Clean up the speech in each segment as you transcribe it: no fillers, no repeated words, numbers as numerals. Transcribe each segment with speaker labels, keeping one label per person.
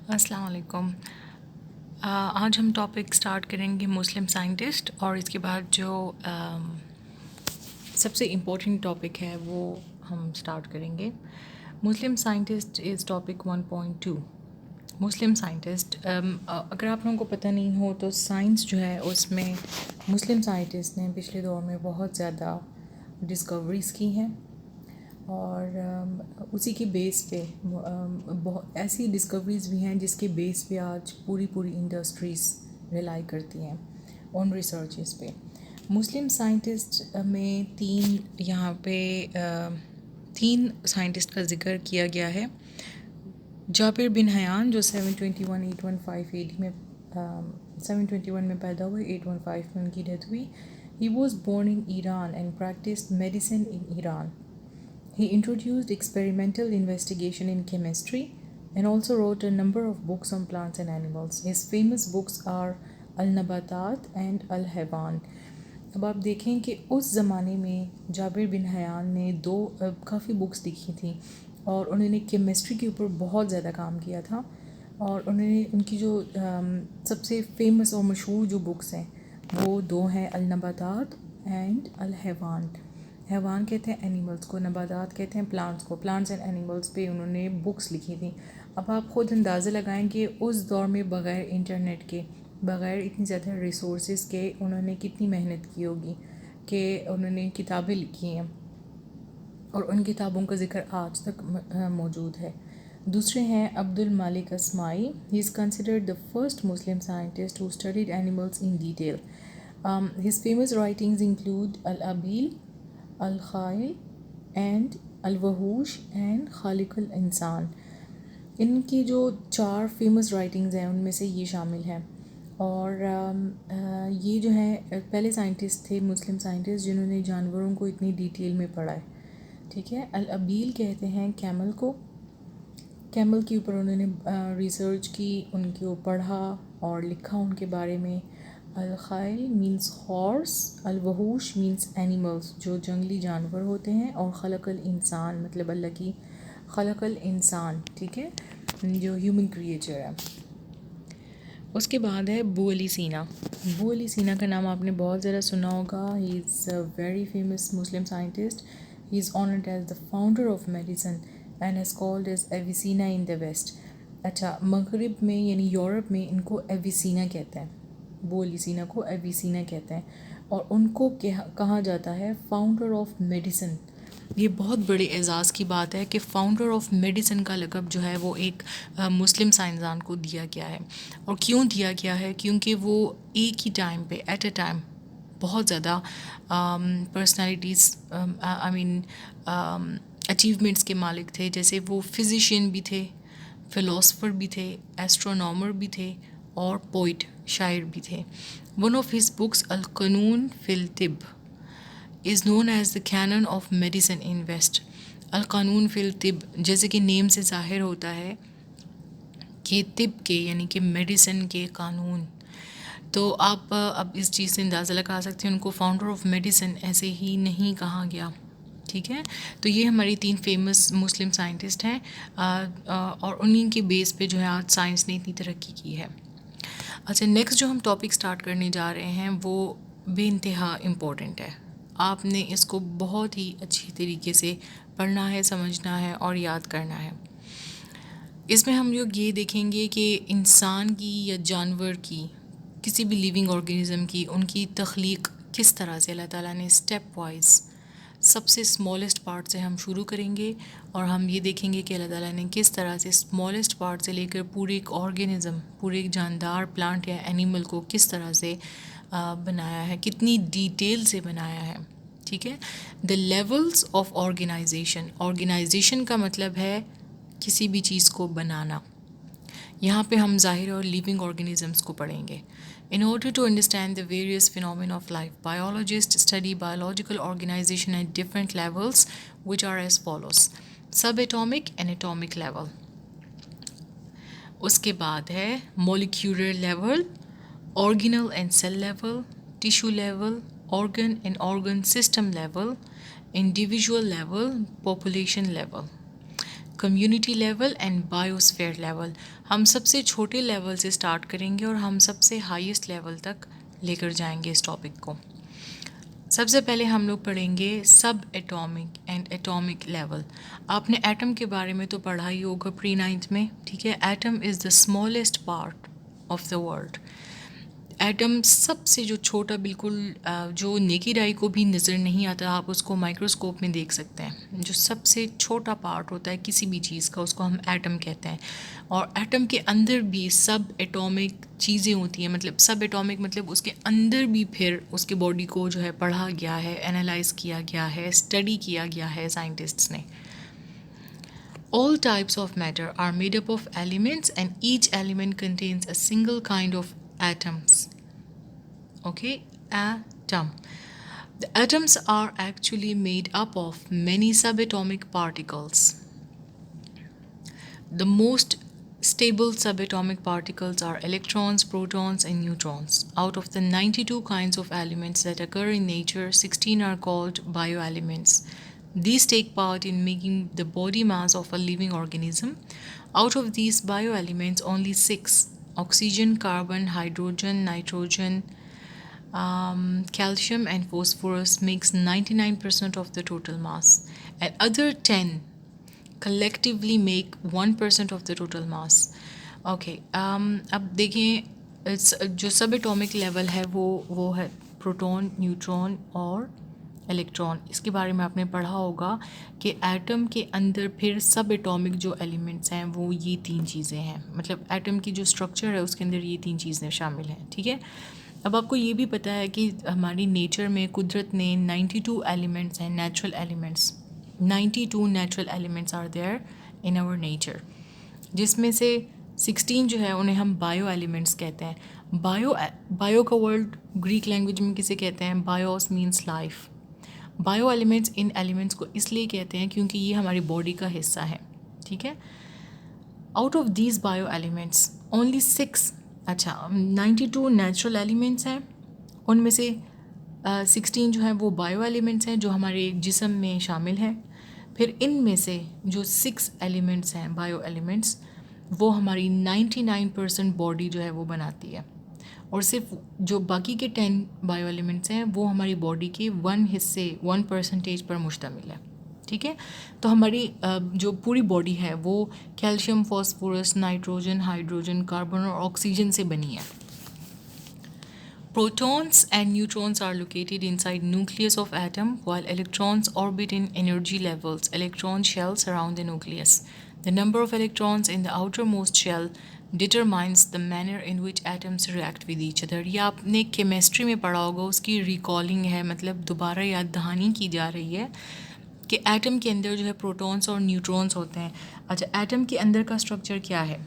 Speaker 1: अस्सलाम वालेकुम। आज हम टॉपिक स्टार्ट करेंगे मुस्लिम साइंटिस्ट और इसके बाद जो सबसे इम्पोर्टेंट टॉपिक है वो हम स्टार्ट करेंगे। मुस्लिम scientist is topic 1.2। Muslim scientist, अगर आप लोगों को पता नहीं हो तो साइंस जो है उसमें मुस्लिम साइंटिस्ट ने पिछले दौर में बहुत ज़्यादा डिस्कवरीज़ की हैं और उसी के बेस पे बहुत ऐसी डिस्कवरीज़ भी हैं जिसके बेस पे आज पूरी पूरी इंडस्ट्रीज़ रिलाई करती हैं ऑन रिसर्चेस पे। मुस्लिम साइंटिस्ट में तीन साइंटिस्ट का ज़िक्र किया गया है। जाबिर बिन हयान जो 721 815 AD में 721 में पैदा हुए, 815 में उनकी डेथ हुई। He was born in Iran and practised medicine in Iran. He introduced experimental investigation in chemistry and also wrote a number of books on plants and animals. His famous books are Al-Nabatat and Al-Haywan. अब आप देखें कि उस ज़माने में Jabir bin Hayyan ने काफ़ी books लिखी थी और उन्होंने केमिस्ट्री के ऊपर बहुत ज़्यादा काम किया था और उन्होंने उनकी जो सबसे फेमस और मशहूर जो बुक्स हैं वो दो हैं, अल-नबातात एंड अल-हैवान। हैवान कहते हैं एनिमल्स को, नबातात कहते हैं प्लांट्स को। प्लांट्स एंड एनिमल्स पे उन्होंने बुक्स लिखी थी। अब आप ख़ुद अंदाज़ा लगाएं कि उस दौर में बग़ैर इंटरनेट के, बग़ैर इतनी ज़्यादा रिसोर्सेज के उन्होंने कितनी मेहनत की होगी कि उन्होंने किताबें लिखी हैं और उन किताबों का ज़िक्र आज तक मौजूद है। दूसरे हैं Abdul Malik Asmai. He is considered the first Muslim scientist who studied animals in detail. His famous writings include Al-Abil, Al-Khail and Al-Wahush and Khaliq al-Insan. इनकी जो 4 फेमस राइटिंग्स हैं उनमें से ये शामिल हैं और ये जो हैं पहले साइंटिस्ट थे, मुस्लिम साइंटिस्ट, जिन्होंने जानवरों को इतनी डिटेल में पढ़ा है। ठीक है। अल-अबील कहते हैं कैमल को। कैमल के ऊपर उन्होंने रिसर्च की, उनको पढ़ा और लिखा उनके बारे में। अल-खाइल मीन्स हॉर्स, अल-वहूश मीन्स एनिमल्स जो जंगली जानवर होते हैं, और खलकल इंसान मतलब अल्लाह की खलकल इंसान, ठीक है, जो ह्यूमन क्रिएचर है। उसके बाद है अबू अली सीना। अबू अली सीना का नाम आपने बहुत ज़्यादा सुना होगा। He is a very famous Muslim scientist. He is honoured as the founder of medicine and is called as Avicenna in the west. अच्छा, मगरिब में यानी यूरोप में इनको एविसीना कहते हैं, अबू अली सीना को एविसीना कहते हैं और उनको कहा जाता है फाउंडर ऑफ मेडिसिन। ये बहुत बड़े एज़ाज़ की बात है कि फ़ाउंडर ऑफ मेडिसिन का लक़ब जो है वो एक मुस्लिम साइंसदान को दिया गया है। और क्यों दिया गया है? क्योंकि वो एक ही टाइम पे एट अ टाइम बहुत ज़्यादा पर्सनालिटीज़ आई मीन अचीवमेंट्स के मालिक थे। जैसे वो फिज़िशियन भी थे, फ़िलोसफ़र भी थे, एस्ट्रोनॉमर भी थे और पोइट शायर भी थे। One of his books Al-Qanun fil Tibb is known as the canon of medicine in West. Al-Qanun fil Tibb, जैसे कि नेम से ज़ाहिर होता है कि तिब के यानी कि मेडिसिन के कानून। तो आप अब इस चीज़ से अंदाज़ा लगा सकते हैं उनको फाउंडर ऑफ मेडिसिन ऐसे ही नहीं कहा गया। ठीक है, तो ये हमारी 3 फेमस मुस्लिम साइंटिस्ट हैं और उन्हीं के बेस पे जो है आज साइंस ने इतनी तरक्की की है। अच्छा, नेक्स्ट जो हम टॉपिक स्टार्ट करने जा रहे हैं वो बेइंतहा इम्पोर्टेंट है। आपने इसको बहुत ही अच्छी तरीके से पढ़ना है, समझना है और याद करना है। इसमें हम लोग ये देखेंगे कि इंसान की या जानवर की, किसी भी लिविंग ऑर्गेनिज़म की, उनकी तख्लीक किस तरह से अल्लाह ताला ने स्टेप वाइज सबसे स्मॉलेस्ट पार्ट से हम शुरू करेंगे और हम ये देखेंगे कि अल्लाह ताला ने किस तरह से स्मॉलेस्ट पार्ट से लेकर पूरे एक ऑर्गेनिज़म, पूरे एक जानदार प्लांट या एनिमल को किस तरह से बनाया है, कितनी डिटेल से बनाया है। ठीक है। The levels of organisation. Organisation का मतलब है किसी भी चीज़ को बनाना। यहाँ पे हम ज़ाहिर और लिविंग ऑर्गेनिजम्स को पढ़ेंगे। In order to understand the various phenomena of life, biologists study biological organization at different levels, which are as follows: subatomic and atomic level. उसके बाद है molecular level, organelle and cell level, tissue level, organ and organ system level, individual level, population level. Community level and biosphere level. हम सबसे छोटे level से start करेंगे और हम सबसे हाईएस्ट लेवल तक लेकर जाएंगे इस टॉपिक को। सबसे पहले हम लोग पढ़ेंगे सब एटॉमिक एंड एटॉमिक लेवल। आपने एटम के बारे में तो पढ़ा ही होगा प्री नाइन्थ में, ठीक है। Atom is the smallest part of the world. Atom सबसे जो छोटा, बिल्कुल जो नेकेड आई को भी नज़र नहीं आता, आप उसको माइक्रोस्कोप में देख सकते हैं। जो सबसे छोटा पार्ट होता है किसी भी चीज़ का, उसको हम एटम कहते हैं। और एटम के अंदर भी सब एटॉमिक चीज़ें होती हैं, मतलब सब एटॉमिक मतलब उसके अंदर भी फिर उसके बॉडी को जो है पढ़ा गया है, एनालाइज किया गया है, स्टडी किया गया है साइंटिस्ट्स ने। All types of matter are made up of elements and each element contains a single kind of atoms. Okay, atom. The atoms are actually made up of many subatomic particles. The most stable subatomic particles are electrons, protons, and neutrons. Out of the 92 kinds of elements that occur in nature, 16 are called bioelements. These take part in making the body mass of a living organism. Out of these bioelements, only 6 oxygen, carbon, hydrogen, nitrogen, calcium, and phosphorus makes 99% of the total mass, and other 10 collectively make 1% of the total mass. Okay, अब देखिए जो सब atomic level है वो है proton, neutron और electron. इसके बारे में आपने पढ़ा होगा कि एटम के अंदर फिर सब एटॉमिक जो एलिमेंट्स हैं वो ये 3 चीज़ें हैं, मतलब एटम की जो स्ट्रक्चर है उसके अंदर ये 3 चीज़ें शामिल हैं, ठीक है। अब आपको ये भी पता है कि हमारी नेचर में कुदरत ने 92 एलिमेंट्स हैं, natural elements. 92 natural elements are there in our nature, जिसमें से 16 जो है उन्हें हम बायो एलिमेंट्स कहते हैं। बायो का वर्ड ग्रीक लैंग्वेज में किसे कहते हैं? BIOS means life. Bio elements in elements को इसलिए कहते हैं क्योंकि ये हमारी बॉडी का हिस्सा है, ठीक है। Out of these bio elements only 6, अच्छा 92 नेचुरल एलिमेंट्स हैं, उनमें से 16 जो हैं वो बायो एलिमेंट्स हैं जो हमारे जिस्म में शामिल हैं। फिर इनमें से जो 6 एलिमेंट्स हैं बायो एलिमेंट्स, वो हमारी 99% बॉडी जो है वो बनाती है, और सिर्फ जो बाकी के 10 बायो एलिमेंट्स हैं वो हमारी बॉडी के 1% पर मुश्तमिल है, ठीक है। तो हमारी जो पूरी बॉडी है वो calcium, phosphorus, nitrogen, hydrogen, carbon और ऑक्सीजन से बनी है। Protons and neutrons are located inside nucleus of atom, while electrons orbit in energy levels electron shells around the nucleus. The number of electrons in the outermost shell determines the manner in which atoms react with each other. ये आपने chemistry में पढ़ा होगा, उसकी recalling है, मतलब दोबारा याद दहानी की जा रही है कि एटम के अंदर जो है प्रोटॉन्स और न्यूट्रॉन्स होते हैं। अच्छा, एटम के अंदर का स्ट्रक्चर क्या है?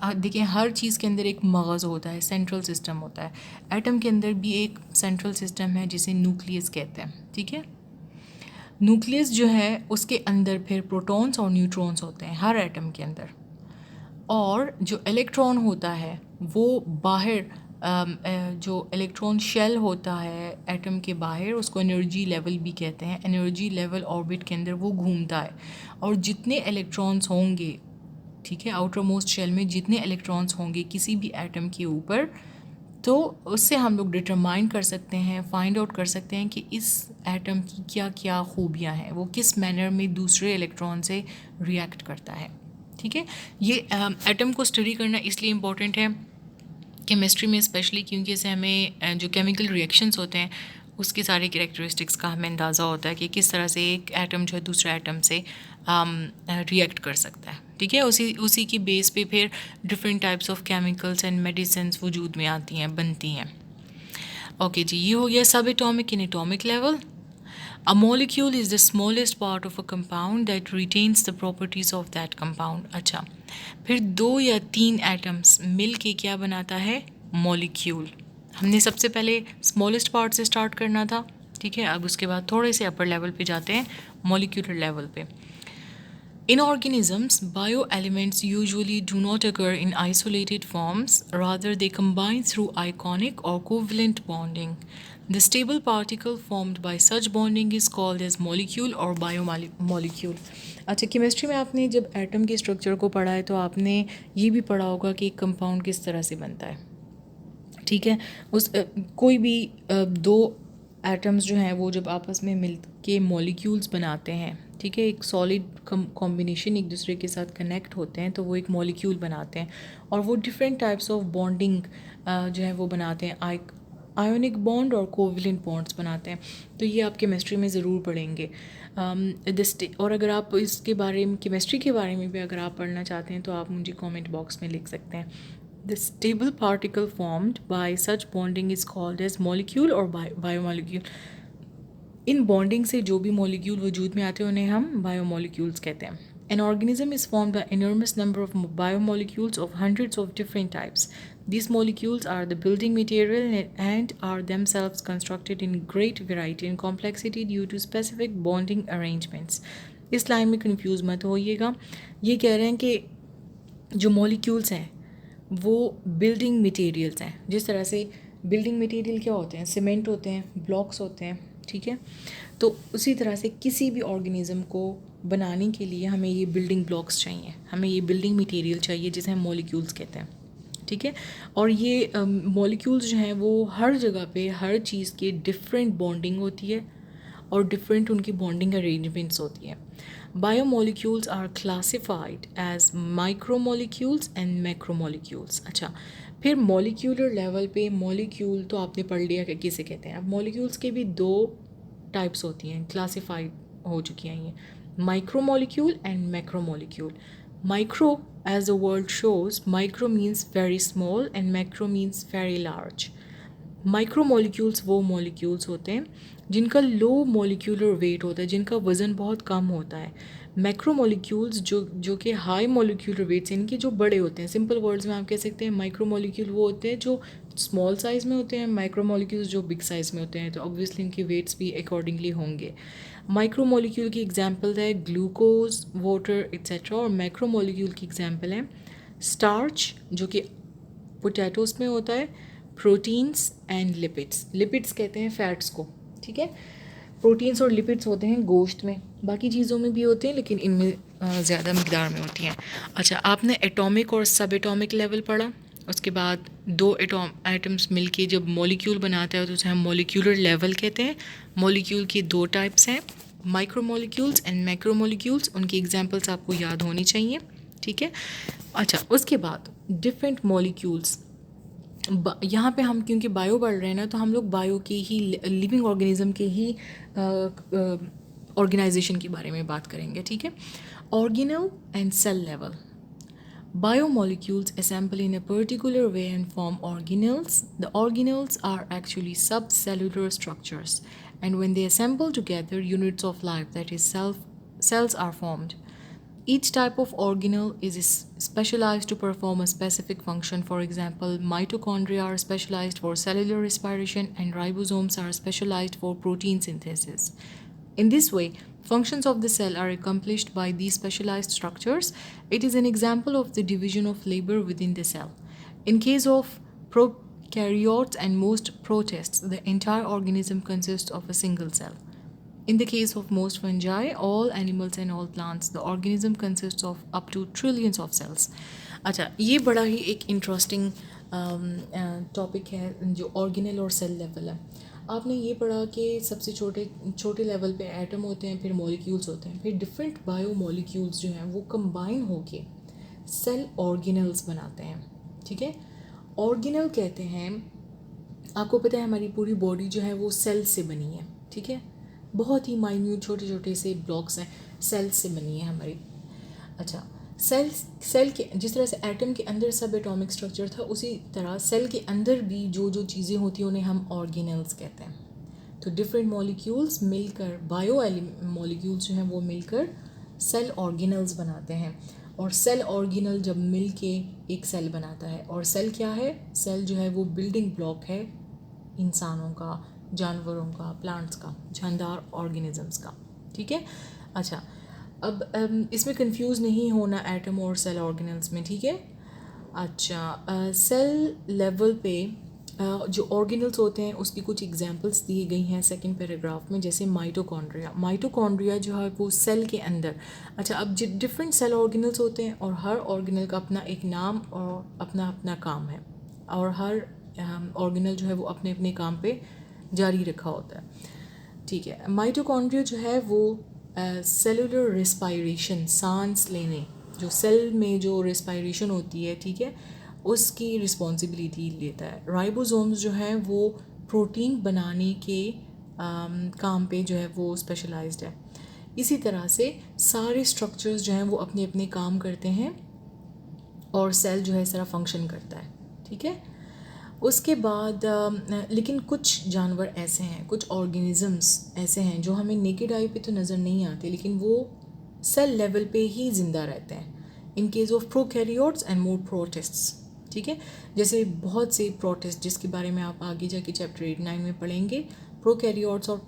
Speaker 1: देखिए, हर चीज़ के अंदर एक मगज़ होता है, सेंट्रल सिस्टम होता है। एटम के अंदर भी एक सेंट्रल सिस्टम है जिसे न्यूक्लियस कहते हैं, ठीक है। न्यूक्लियस जो है उसके अंदर फिर प्रोटॉन्स और न्यूट्रॉन्स होते हैं हर एटम के अंदर, और जो इलेक्ट्रॉन होता है वो बाहर जो इलेक्ट्रॉन शेल होता है एटम के बाहर, उसको एनर्जी लेवल भी कहते हैं। एनर्जी लेवल ऑर्बिट के अंदर वो घूमता है, और जितने इलेक्ट्रॉन्स होंगे, ठीक है, आउटर मोस्ट शेल में जितने इलेक्ट्रॉन्स होंगे किसी भी एटम के ऊपर, तो उससे हम लोग डिटरमाइन कर सकते हैं, फाइंड आउट कर सकते हैं कि इस एटम की क्या क्या खूबियाँ हैं, वो किस मैनर में दूसरे इलेक्ट्रॉन से रिएक्ट करता है, ठीक है। ये एटम को स्टडी करना इसलिए इम्पोर्टेंट है केमिस्ट्री में स्पेशली, क्योंकि इससे हमें जो केमिकल रिएक्शंस होते हैं उसके सारे कैरेक्टरिस्टिक्स का हमें अंदाज़ा होता है कि किस तरह से एक एटम जो है दूसरे एटम से रिएक्ट कर सकता है, ठीक है। उसी की बेस पे फिर different types of chemicals and medicines वजूद में आती हैं, बनती हैं। ओके जी, ये हो गया सब atomic in atomic level. A molecule is the smallest part of a compound that retains the properties of that compound. अच्छा, फिर 2 या 3 एटम्स मिल के क्या बनाता है? मॉलिक्यूल। हमने सबसे पहले स्मॉलेस्ट पार्ट से स्टार्ट करना था, ठीक है। अब उसके बाद थोड़े से अपर लेवल पे जाते हैं, मॉलिक्यूलर लेवल पे। In organisms, bioelements usually do not occur in isolated forms, rather they combine through ionic or covalent bonding. The stable particle formed by such bonding is called as molecule और biomolecule. अच्छा, chemistry में आपने जब atom के structure को पढ़ा है तो आपने ये भी पढ़ा होगा कि एक कंपाउंड किस तरह से बनता है, ठीक है। कोई भी दो एटम्स जो हैं वो जब आपस में मिल के मॉलिक्यूल्स बनाते हैं, ठीक है, एक सॉलिड कॉम्बिनेशन एक दूसरे के साथ कनेक्ट होते हैं तो वो एक मॉलिक्यूल बनाते हैं। और वो डिफरेंट टाइप्स ऑफ बॉन्डिंग जो है वो बनाते हैं, आयोनिक बॉन्ड और कोवलेंट बॉन्ड्स बनाते हैं। तो ये आप केमिस्ट्री में ज़रूर पढ़ेंगे। और अगर आप इसके बारे में, केमिस्ट्री के बारे में भी अगर आप पढ़ना चाहते हैं तो आप मुझे कमेंट बॉक्स में लिख सकते हैं। The stable particle formed by such bonding is called as molecule और बायोमॉलिक्यूल। इन बॉन्डिंग से जो भी मॉलिक्यूल वजूद में आते हैं उन्हें हम बायोमॉलिक्यूल्स कहते हैं। An organism is formed by enormous number of biomolecules of hundreds of different types. These molecules are the building material and are themselves constructed in great variety and complexity due to specific bonding arrangements. इस line में confuse मत होइएगा। ये कह रहे हैं कि जो molecules हैं वो बिल्डिंग मटेरियल्स हैं। जिस तरह से बिल्डिंग मटेरियल क्या होते हैं, सीमेंट होते हैं, ब्लॉक्स होते हैं, ठीक है। तो उसी तरह से किसी भी ऑर्गेनिज़म को बनाने के लिए हमें ये बिल्डिंग ब्लॉक्स चाहिए, हमें ये बिल्डिंग मटेरियल चाहिए जिसे हम मॉलिक्यूल्स कहते हैं, ठीक है। और ये मॉलिक्यूल्स जो हैं वो हर जगह पे हर चीज़ की डिफरेंट बॉन्डिंग होती है और डिफरेंट उनकी बॉन्डिंग अरेंजमेंट्स होती हैं। Biomolecules are classified as micromolecules and macromolecules. अच्छा, फिर मॉलिक्यूलर लेवल पे मॉलिक्यूल तो आपने पढ़ लिया कि किसे कहते हैं। अब मॉलिक्यूल्स के भी दो टाइप्स होती हैं, क्लासिफाइड हो चुकी हैं ये, micromolecule and macromolecule. Micro, as the word shows, micro means very small and macro means very large. Micromolecules वो मॉलिक्यूल्स होते हैं जिनका लो मॉलिक्यूलर वेट होता है, जिनका वज़न बहुत कम होता है। मैक्रोमोलिक्यूल्स जो कि हाई मॉलिक्यूलर वेट्स, इनके जो बड़े होते हैं। सिंपल वर्ड्स में आप कह सकते हैं माइक्रोमोलिक्यूल वो होते हैं जो स्मॉल साइज़ में होते हैं, माइक्रोमोलिक्यूल्स जो बिग साइज़ में होते हैं। तो ऑब्वियसली इनके वेट्स भी अकॉर्डिंगली होंगे। माइक्रोमोलिक्यूल की एग्जांपल है ग्लूकोज, वाटर एक्सेट्रा। और मैक्रोमोलिक्यूल की एग्जांपल है स्टार्च जो कि पोटैटोस में होता है, प्रोटीन्स एंड लिपिड्स। लिपिड्स कहते हैं फैट्स को, ठीक है। प्रोटीन्स और लिपिड्स होते हैं गोश्त में, बाकी चीज़ों में भी होते हैं लेकिन इनमें ज़्यादा मकदार में होती हैं। अच्छा, आपने एटॉमिक और सब एटॉमिक लेवल पढ़ा, उसके बाद दो एटम्स मिलके जब मॉलिक्यूल बनाता है तो उसे हम मॉलिक्यूलर लेवल कहते हैं। मॉलिक्यूल की दो टाइप्स हैं, माइक्रोमोलिक्यूल्स एंड मैक्रोमोलिक्यूल्स। उनकी एग्जांपल्स आपको याद होनी चाहिए, ठीक है। अच्छा, उसके बाद डिफरेंट मॉलिक्यूल्स। यहाँ पे हम क्योंकि बायो पढ़ रहे हैं ना, तो हम लोग बायो के ही, लिविंग ऑर्गेनिज्म के ही ऑर्गेनाइजेशन के बारे में बात करेंगे, ठीक है। Organelle and cell level. Biomolecules assemble in a particular way and form organelles. The organelles are actually subcellular structures, and when they assemble together, units of life, that is, cells, are formed. Each type of organelle is specialized to perform a specific function. For example, mitochondria are specialized for cellular respiration, and ribosomes are specialized for protein synthesis. In this way, functions of the cell are accomplished by these specialized structures. It is an example of the division of labor within the cell. In case of prokaryotes and most protists, the entire organism consists of a single cell. In the case of most fungi, all animals and all plants, the organism consists of up to trillions of cells. अच्छा, ये बड़ा ही एक interesting topic है जो organelle और cell level है। आपने ये पढ़ा कि सबसे छोटे लेवल पे एटम होते हैं, फिर मॉलिक्यूल्स होते हैं, फिर डिफरेंट बायो मॉलिक्यूल्स जो हैं वो कंबाइन होके सेल ऑर्गेनल्स बनाते हैं, ठीक है। ऑर्गेनल कहते हैं, आपको पता है हमारी पूरी बॉडी जो है वो सेल से बनी है, ठीक है। बहुत ही माइन्यूट छोटे छोटे से ब्लॉक्स हैं, सेल से बनी है हमारी। अच्छा, सेल के जिस तरह से एटम के अंदर सब एटॉमिक स्ट्रक्चर था, उसी तरह सेल के अंदर भी जो जो चीज़ें होती हैं उन्हें हम ऑर्गेनल्स कहते हैं। तो डिफरेंट मॉलिक्यूल्स मिलकर, बायो मॉलिक्यूल्स जो हैं वो मिलकर सेल ऑर्गेनल्स बनाते हैं। और सेल ऑर्गेनल जब मिल के एक सेल बनाता है, और सेल क्या है, सेल जो है वो बिल्डिंग ब्लॉक है इंसानों का, जानवरों का, प्लांट्स का, जानदार ऑर्गेनिजम्स का, ठीक है। अच्छा, अब इसमें कंफ्यूज नहीं होना एटम और सेल ऑर्गेनल्स में, ठीक है। अच्छा, सेल लेवल पे जो ऑर्गेनल्स होते हैं उसकी कुछ एग्जांपल्स दी गई हैं सेकंड पैराग्राफ में, जैसे माइटोकॉन्ड्रिया। माइटोकॉन्ड्रिया जो है वो सेल के अंदर, अच्छा अब डिफरेंट सेल ऑर्गेनल्स होते हैं और हर ऑर्गेनल का अपना एक नाम और अपना अपना काम है, और हर ऑर्गेनल जो है वो अपने अपने काम पे जारी रखा होता है। ठीक है, माइटोकॉन्ड्रिया जो है वो सेलुलर रेस्पायरेशन, सांस लेने, जो सेल में जो रेस्पायरेशन होती है, ठीक है, उसकी रिस्पॉन्सिबिलिटी लेता है। राइबोसोम्स जो है वो प्रोटीन बनाने के काम पे जो है वो स्पेशलाइज्ड है। इसी तरह से सारे स्ट्रक्चर्स जो हैं वो अपने अपने काम करते हैं और सेल जो है इस तरह फंक्शन करता है। ठीक है, उसके बाद लेकिन कुछ जानवर ऐसे हैं, कुछ ऑर्गेनिजम्स ऐसे हैं जो हमें नेकेड आई पे तो नज़र नहीं आते, लेकिन वो सेल लेवल पे ही ज़िंदा रहते हैं। In case of prokaryotes and more प्रोटिस्ट्स। ठीक है, जैसे बहुत से प्रोटिस्ट जिसके बारे में आप आगे जाके चैप्टर 8-9 में पढ़ेंगे। प्रोकैरियोट्स और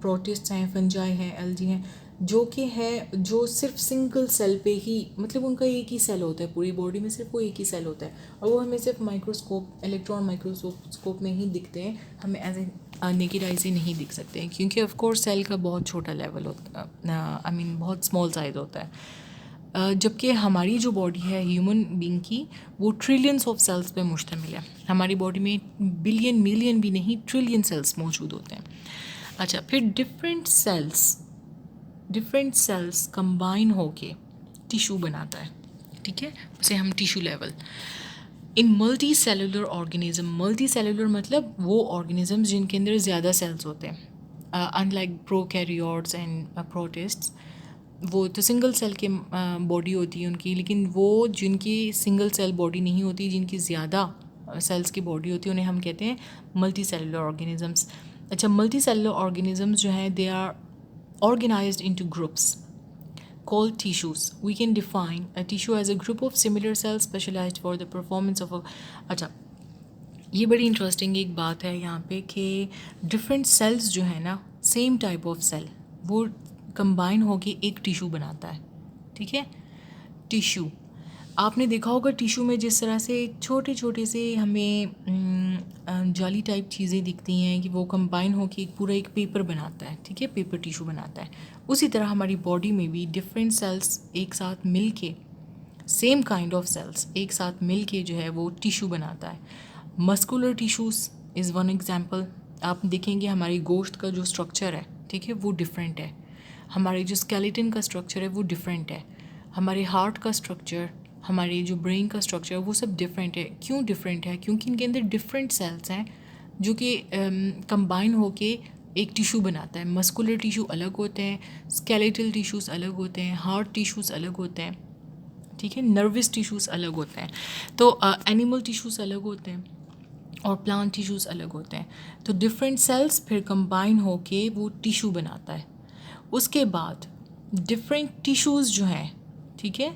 Speaker 1: प्रोटिस्ट्स हैं, फंजाई हैं, एल्गी हैं, जो कि है जो सिर्फ सिंगल सेल पे ही, मतलब उनका एक ही सेल होता है पूरी बॉडी में, सिर्फ वो एक ही सेल होता है, और वो हमें सिर्फ माइक्रोस्कोप, इलेक्ट्रॉन माइक्रोस्कोप में ही दिखते हैं, हमें एज ए नेकेड आई से नहीं दिख सकते हैं, क्योंकि ऑफ कोर्स सेल का बहुत छोटा लेवल होता है, आई मीन बहुत स्मॉल साइज होता है। जबकि हमारी जो बॉडी है ह्यूमन बीइंग की, वो ट्रिलियंस ऑफ सेल्स पे मुश्तमिल है। हमारी बॉडी में बिलियन मिलियन भी नहीं, ट्रिलियन सेल्स मौजूद होते हैं। अच्छा, फिर डिफरेंट सेल्स कंबाइन होके टिश्यू बनाता है। ठीक है, उसे हम tissue level. In multicellular organism, multicellular मतलब वो ऑर्गेनिज्म जिनके अंदर ज़्यादा सेल्स होते हैं, अनलाइक प्रोकैरियोट्स एंड प्रोटिस्ट्स, वो तो सिंगल सेल के बॉडी होती है उनकी, लेकिन वो जिनकी सिंगल सेल बॉडी नहीं होती, जिनकी ज़्यादा सेल्स की बॉडी होती है, उन्हें हम कहते हैं मल्टी सेलुलर ऑर्गेनिजम्स। अच्छा, मल्टी सेलुलर ऑर्गेनिजम्स जो हैं they are organized into groups called tissues. We can define a tissue as a group of similar cells specialized for the performance of a अच्छा, ये बड़ी इंटरेस्टिंग एक बात है यहाँ पे कि डिफरेंट सेल्स जो है ना, सेम टाइप ऑफ सेल, वो कंबाइन होके एक टिश्यू बनाता है। ठीक है, टिश्यू आपने देखा होगा, टिश्यू में जिस तरह से छोटे छोटे से हमें जाली टाइप चीज़ें दिखती हैं कि वो कंबाइन होकर एक पूरा एक पेपर बनाता है। ठीक है, पेपर टिश्यू बनाता है। उसी तरह हमारी बॉडी में भी डिफरेंट सेल्स एक साथ मिल के, सेम काइंड ऑफ सेल्स एक साथ मिल के जो है वो टिश्यू बनाता है। Muscular tissues is one example. आप देखेंगे हमारी गोश्त का जो स्ट्रक्चर है, ठीक है, वो डिफरेंट है। हमारे जो स्केलेटन का स्ट्रक्चर है वो डिफरेंट है। हमारे हार्ट का स्ट्रक्चर, हमारे जो ब्रेन का स्ट्रक्चर है वो सब डिफरेंट है। क्यों डिफरेंट है? क्योंकि इनके अंदर डिफरेंट सेल्स हैं जो कि कंबाइन होके एक टिश्यू बनाता है। मस्कुलर टिश्यू अलग होते हैं, स्केलेटल टिश्यूज़ अलग होते हैं, हार्ट टिश्यूज़ अलग होते हैं, ठीक है, नर्वस टिश्यूज़ अलग होते हैं, तो एनिमल टिश्यूज़ अलग होते हैं और प्लांट टिश्यूज़ अलग होते हैं। तो डिफरेंट सेल्स फिर कंबाइन होके वो टिश्यू बनाता है। उसके बाद डिफरेंट टिश्यूज़ जो हैं, ठीक है,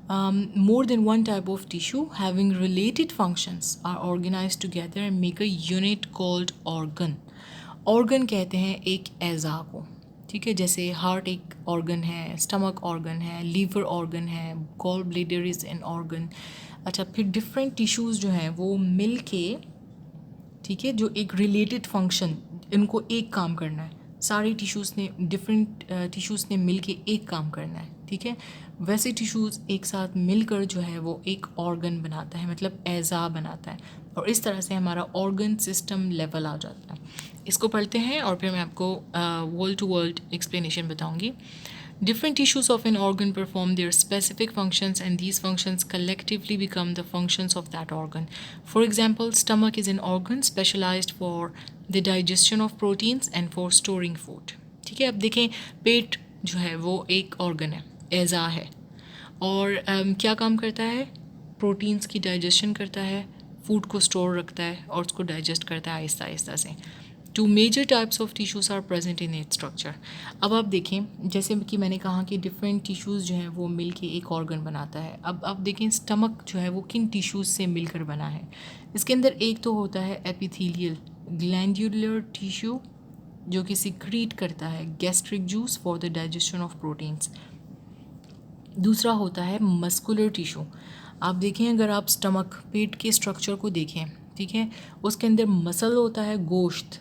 Speaker 1: more than one type of tissue having related functions are organized together and make a unit called organ. Organ कहते हैं एक एज़ा को, ठीक है, जैसे हार्ट एक ऑर्गन है, स्टमक ऑर्गन है, लीवर ऑर्गन है, gall bladder is an organ. अच्छा, फिर डिफरेंट टिश्यूज़ जो हैं वो मिल के, ठीक है, जो एक रिलेटेड फंक्शन, इनको एक काम करना है, सारे टिश्यूज़ ने, डिफरेंट टिश्यूज़ ने मिल के एक काम करना है। ठीक है, वैसे टिश्यूज़ एक साथ मिलकर जो है वो एक ऑर्गन बनाता है, मतलब एज़ा बनाता है, और इस तरह से हमारा ऑर्गन सिस्टम लेवल आ जाता है। इसको पढ़ते हैं और फिर मैं आपको वर्ड टू वर्ड एक्सप्लेनेशन बताऊंगी। Different tissues of an organ perform their specific functions and these functions collectively become the functions of that organ. For example, stomach is an organ specialized for the digestion of proteins and for storing food. ठीक है, अब देखें पेट जो है वो एक organ है, एज़ा है, और क्या काम करता है? प्रोटीन्स की डाइजेशन करता है, फूड को स्टोर रखता है और उसको डाइजेस्ट करता है आहिस्ता आहिस्ता से। Two major types of tissues are present in it structure. अब आप देखें, जैसे कि मैंने कहा कि डिफरेंट टिश्यूज़ जो हैं वो मिल के एक ऑर्गन बनाता है। अब आप देखें स्टमक जो है वो किन टिश्यूज़ से मिलकर बना है। इसके अंदर एक तो होता है एपिथेलियल ग्लैंडुलर टिश्यू जो कि सिक्रीट करता है gastric juice for the digestion of proteins. दूसरा होता है मस्कुलर टिश्यू। आप देखें, अगर आप स्टमक, पेट के स्ट्रक्चर को देखें ठीक है। उसके अंदर मसल होता है, गोश्त,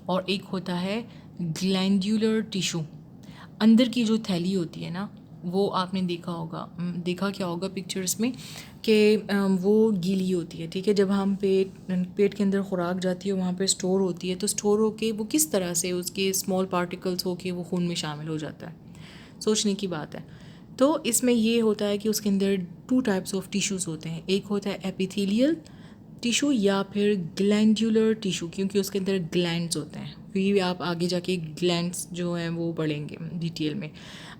Speaker 1: और एक होता है ग्लैंडुलर टिश्यू। अंदर की जो थैली होती है ना, वो आपने देखा होगा, देखा क्या होगा पिक्चर्स में कि वो गीली होती है, ठीक है। जब हम पेट के अंदर खुराक जाती है, वहाँ पे स्टोर होती है, तो स्टोर होके वो किस तरह से उसके स्मॉल पार्टिकल्स होके वो खून में शामिल हो जाता है, सोचने की बात है। तो इसमें ये होता है कि उसके अंदर 2 टाइप्स ऑफ टिश्यूज़ होते हैं, एक होता है एपिथेलियल टिशू या फिर ग्लैंडुलर टिशू, क्योंकि उसके अंदर ग्लैंड्स होते हैं। फिर आप आगे जाके ग्लैंड्स जो हैं वो पढ़ेंगे डिटेल में।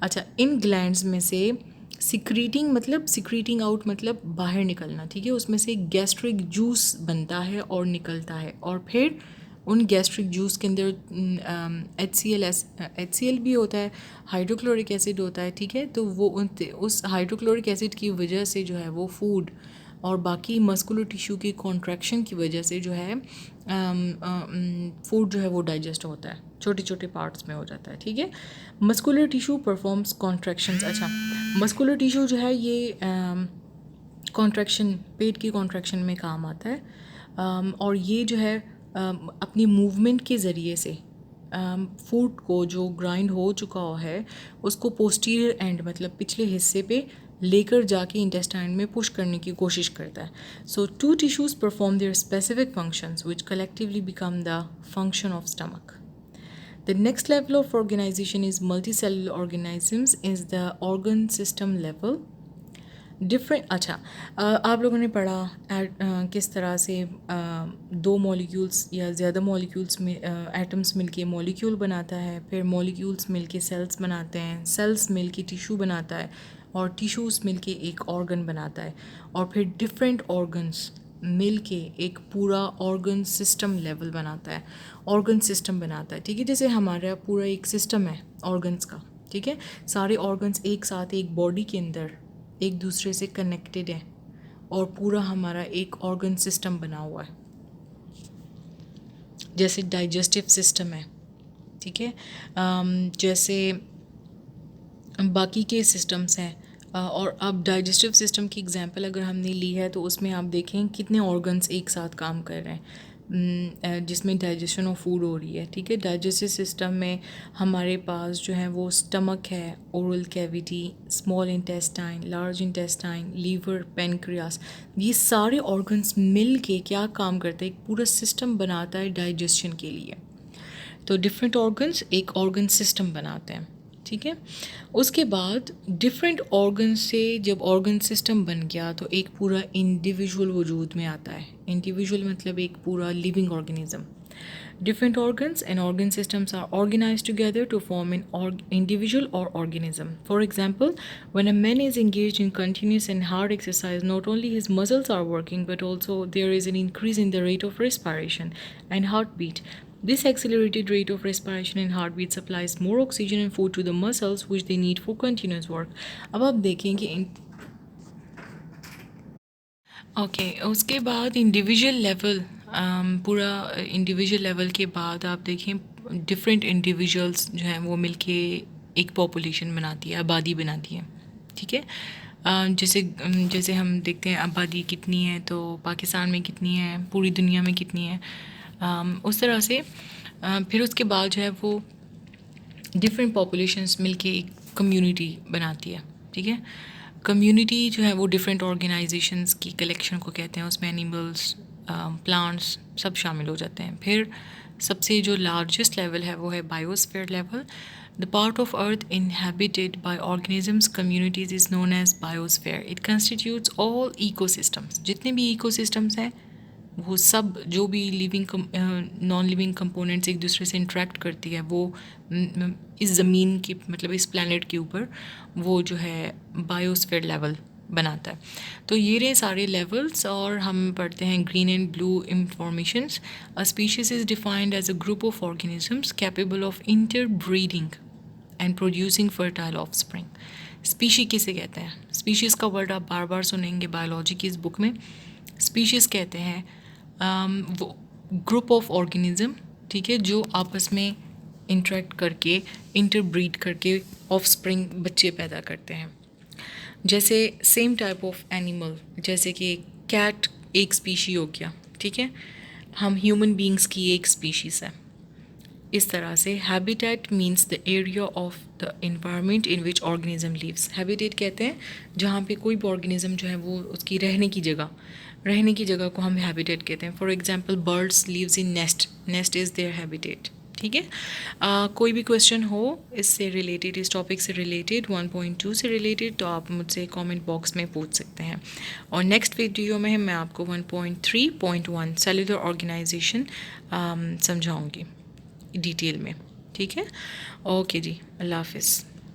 Speaker 1: अच्छा, इन ग्लैंड्स में से सिक्रीटिंग आउट मतलब बाहर निकलना, ठीक है। उसमें से गैस्ट्रिक जूस बनता है और निकलता है, और फिर उन गैस्ट्रिक जूस के अंदर HCl भी होता है, हाइड्रोक्लोरिक एसिड होता है, ठीक है। तो वो उस हाइड्रोक्लोरिक एसिड की वजह से जो है वो फूड और बाकी मस्कुलर टिश्यू की कॉन्ट्रैक्शन की वजह से जो है फूड जो है वो डाइजेस्ट होता है, छोटे छोटे पार्ट्स में हो जाता है, ठीक है। Muscular tissue performs contractions. अच्छा, मस्कुलर टिश्यू जो है ये कॉन्ट्रैक्शन, पेट की कॉन्ट्रैक्शन में काम आता है, और ये जो है अपनी मूवमेंट के ज़रिए से फूड को जो ग्राइंड हो चुका है उसको पोस्टीरियर एंड मतलब पिछले हिस्से पे लेकर जाके इंटेस्टाइन में पुश करने की कोशिश करता है। सो 2 tissues perform there specific functions which collectively become the function of stomach. The next level of organization is multicellular organisms is the organ system level. Different, अच्छा, आप लोगों ने पढ़ा किस तरह से 2 मॉलिक्यूल्स या ज़्यादा मॉलिक्यूल्स में एटम्स मिलके मॉलिक्यूल बनाता है, फिर मॉलिक्यूल्स मिलके सेल्स बनाते हैं, सेल्स मिलके टिश्यू बनाता है, और टिश्यूज़ मिलके एक ऑर्गन बनाता है, और फिर डिफरेंट ऑर्गन्स मिलके एक पूरा ऑर्गन सिस्टम लेवल बनाता है, ऑर्गन सिस्टम बनाता है, ठीक है। जैसे हमारा पूरा एक सिस्टम है ऑर्गन्स का, ठीक है। सारे ऑर्गन्स एक साथ एक बॉडी के अंदर एक दूसरे से कनेक्टेड है, और पूरा हमारा एक ऑर्गन सिस्टम बना हुआ है। जैसे डाइजेस्टिव सिस्टम है, ठीक है, जैसे बाकी के सिस्टम्स हैं। और अब डाइजेस्टिव सिस्टम की एग्जांपल अगर हमने ली है तो उसमें आप देखें कितने ऑर्गन्स एक साथ काम कर रहे हैं, जिसमें डाइजेशन ऑफ फूड हो रही है, ठीक है। डाइजेस्टिव सिस्टम में हमारे पास जो है वो स्टमक है, oral cavity, small intestine, large intestine, liver, pancreas, ये सारे ऑर्गन्स मिल के क्या काम करते हैं, एक पूरा सिस्टम बनाता है डाइजेशन के लिए। तो डिफरेंट ऑर्गन्स एक ऑर्गन सिस्टम बनाते हैं, ठीक है। उसके बाद डिफरेंट ऑर्गन से जब ऑर्गन सिस्टम बन गया तो एक पूरा इंडिविजुअल वजूद में आता है। इंडिविजुअल मतलब एक पूरा living organism. Different organs and organ systems are organized together to form an individual or organism. For example, when a man is engaged in continuous and hard exercise, not only his muscles are working, but also there is an increase in the rate of respiration and heartbeat. This accelerated rate of respiration and heartbeat supplies more oxygen and food to the muscles, which they need for continuous work. अब आप देखें कि okay, उसके बाद individual level, पूरा individual level के बाद आप देखें डिफरेंट इंडिविजुअल्स जो हैं वो मिलके एक पॉपुलेशन बनाती है, आबादी बनाती है, ठीक है। जैसे हम देखते हैं आबादी कितनी है, तो पाकिस्तान में कितनी है, पूरी दुनिया में कितनी है, उस तरह से फिर उसके बाद जो है वो डिफरेंट पॉपुलेशंस मिलके एक कम्युनिटी बनाती है, ठीक है। कम्युनिटी जो है वो डिफरेंट ऑर्गेनाइजेशंस की कलेक्शन को कहते हैं, उसमें एनिमल्स, प्लांट्स सब शामिल हो जाते हैं। फिर सबसे जो लार्जेस्ट लेवल है वो है biosphere level. The part of earth inhabited by organisms communities is known as biosphere. It constitutes all ecosystems, जितने भी इकोसिस्टम्स हैं वो सब, जो भी लिविंग नॉन लिविंग कंपोनेंट्स एक दूसरे से इंटरेक्ट करती है, वो इस ज़मीन की मतलब इस प्लैनेट के ऊपर वो जो है बायोस्फीयर लेवल बनाता है। तो ये रहे सारे लेवल्स, और हम पढ़ते हैं green and blue informations. A species is defined as a group of organisms capable of interbreeding and producing fertile offspring. Species किसे कहते हैं? स्पीशीज़ का वर्ड आप बार बार सुनेंगे बायोलॉजी की इस बुक में। स्पीशीज़ कहते हैं वो ग्रुप ऑफ ऑर्गेनिज्म, ठीक है, जो आपस में इंटरेक्ट करके इंटरब्रीड करके ऑफस्प्रिंग बच्चे पैदा करते हैं। जैसे सेम टाइप ऑफ एनिमल, जैसे कि कैट एक स्पीशी हो गया, ठीक है, हम ह्यूमन बींग्स की एक स्पीशीज़ है। इस तरह से habitat means the area of the environment in which organism lives. Habitat कहते हैं जहाँ पे कोई भी ऑर्गेनिज्म जो है वो उसकी रहने की जगह को हम हैबिटेट कहते हैं। For example birds lives in nest, nest is there habitat. ठीक है, कोई भी क्वेश्चन हो इससे रिलेटेड, इस टॉपिक से रिलेटेड, 1.2 से रिलेटेड, तो आप मुझसे कमेंट बॉक्स में पूछ सकते हैं। और नेक्स्ट वीडियो में मैं आपको 1.3.1 सेलुलर ऑर्गेनाइजेशन समझाऊंगी डिटेल में। ठीक है, ओके जी, अल्लाह हाफिज़।